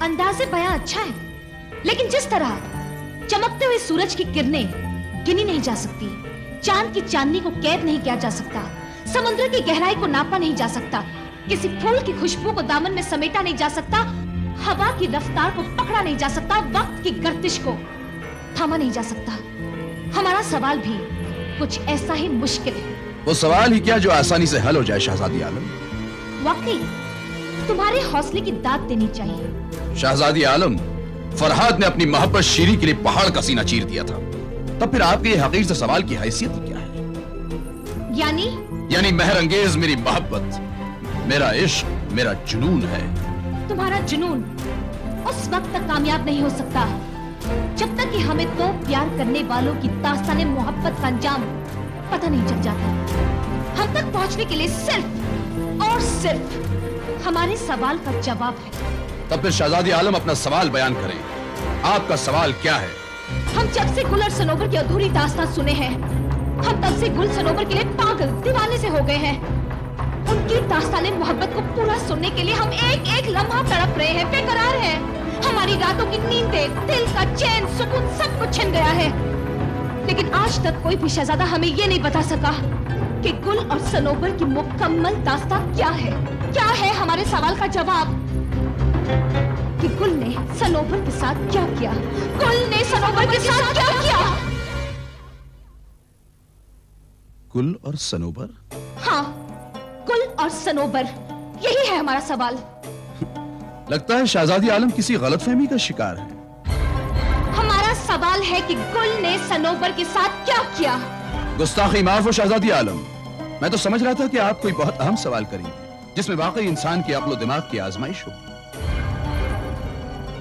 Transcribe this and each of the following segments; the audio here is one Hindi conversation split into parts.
अंदाज़े बयां अच्छा है, लेकिन जिस तरह चमकते हुए सूरज की किरणें गिनी नहीं जा सकती, चांद की चांदनी को कैद नहीं किया जा सकता, समुद्र की गहराई को नापा नहीं जा सकता, किसी फूल की खुशबू को दामन में समेटा नहीं जा सकता, हवा की रफ्तार को पकड़ा नहीं जा सकता, वक्त की गर्दिश को थामा नहीं जा सकता। हमारा सवाल भी कुछ ऐसा ही मुश्किल है। वो सवाल ही क्या जो आसानी से हल हो जाए शहजादी आलम। वाकई तुम्हारे हौसले की दाद देनी चाहिए। शहजादी आलम, फरहाद ने अपनी मोहब्बत शीरी के लिए पहाड़ का सीना चीर दिया था, तब फिर आपके ये हकीर से सवाल की हैसियत क्या है? यानी महरंगेज मेरी मोहब्बत, मेरा इश्क, मेरा जुनून है। तुम्हारा जुनून उस वक्त तक कामयाब नहीं हो सकता जब तक कि हमें दो प्यार करने वालों की दास्ताने मोहब्बत का अंजाम पता नहीं चल जाता। हम तक पहुंचने के लिए सिर्फ और सिर्फ हमारे सवाल का जवाब है। तब फिर शहजादी आलम अपना सवाल बयान करें। आपका सवाल क्या है? हम जब से गुल और सनोबर की अधूरी दास्तान सुने हैं, हम तब से गुल सनोबर के लिए पागल दीवाने से हो गए हैं। उनकी दास्ताने मोहब्बत को पूरा सुनने के लिए हम एक एक लम्हा तड़प रहे हैं, बेकरार हैं। हमारी रातों की नींदें, दिल का चैन, सुकून सब कुछ छिन गया है। लेकिन आज तक कोई भी शहजादा हमें ये नहीं बता सका कि गुल और सनोबर की मुकम्मल दास्तान क्या है। क्या है हमारे सवाल का जवाब कि गुल ने सनोबर के साथ क्या किया? गुल ने सनोबर के साथ क्या किया? गुल और सनोबर? हाँ, गुल और सनोबर, यही है हमारा सवाल। लगता है शहजादी आलम किसी गलतफहमी का शिकार है। हमारा सवाल है कि गुल ने सनोबर के साथ क्या किया? गुस्ताखी माफ हो शहजादी आलम, मैं तो समझ रहा था कि आप कोई बहुत अहम सवाल करेंगे जिसमें वाकई इंसान की अक्ल व दिमाग की आजमाइश हो।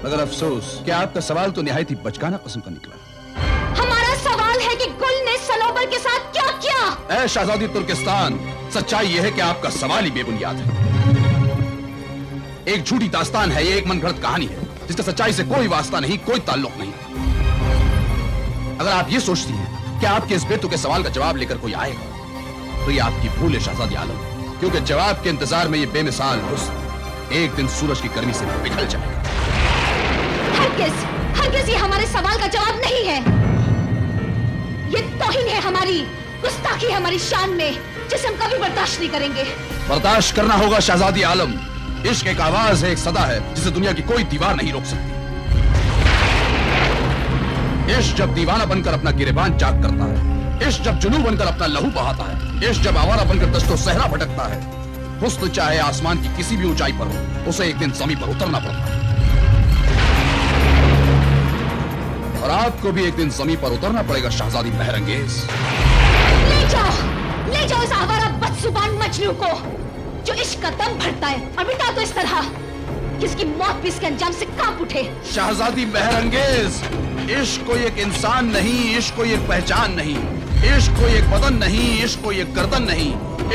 मगर अफसोस कि आपका सवाल तो निहायत ही बचकाना किस्म का निकला। हमारा सवाल है कि गुल ने सनोबर के साथ क्या किया? ऐ शहजादी तुर्किस्तान, सच्चाई यह है कि आपका सवाल ही बेबुनियाद है। एक झूठी दास्तान है, ये एक मनगढ़ंत कहानी है जिसका सच्चाई से कोई वास्ता नहीं, कोई ताल्लुक नहीं। अगर आप ये सोचती हैं कि आपके इस बेतुके सवाल का जवाब लेकर कोई आएगा, तो ये आपकी भूल है शहजादी आलम, क्योंकि जवाब के इंतजार में ये बेमिसाल हुस्न एक दिन सूरज की गर्मी से पिघल जाएगा। हरगिज़ ये हमारे सवाल का जवाब नहीं है। ये तौहीन है हमारी, गुस्ताखी है हमारी शान में, जिसे हम कभी बर्दाश्त नहीं करेंगे। बर्दाश्त करना होगा शहजादी आलम। इश्क एक आवाज है, एक सदा है जिसे दुनिया की कोई दीवार नहीं रोक सकती। इश्क जब दीवाना बनकर अपना गिरेबान चाक करता है, इश्क जब जुनून बनकर अपना लहू बहाता है, इश्क जब आवारा बनकर दश्तो सहरा भटकता है, हुस्न चाहे आसमान की किसी भी ऊंचाई पर हो, उसे एक दिन जमीन पर उतरना पड़ता है। और आपको भी एक दिन जमीन पर उतरना पड़ेगा शहजादी महरंगेज। ले जाओ इस आवारा बदजुबान मजनू को जो इश्क का दम भरता है, और बिता दो इस तरह किसकी मौत भी इसके अंजाम से कांप उठे। शहजादी महरंगेज, इश्क कोई एक इंसान नहीं, इश्क कोई एक पहचान नहीं, इश्क कोई एक बदन नहीं, इश्क कोई एक गर्दन नहीं,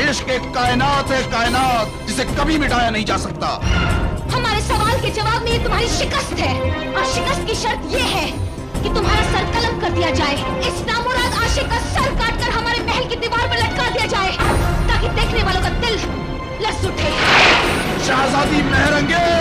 इश्क एक कायनात है, कायनात जिसे कभी मिटाया नहीं जा सकता। हमारे सवाल के जवाब में ये तुम्हारी शिकस्त है, और शिकस्त की शर्त ये है कि तुम्हारा सर कलम कर दिया जाए, इस नामुराद आशिक का सर काटकर हमारे महल की दीवार पर लटका दिया जाए, ताकि देखने वालों का दिल लर्ज़ उठे। शहजादी महरंगेज।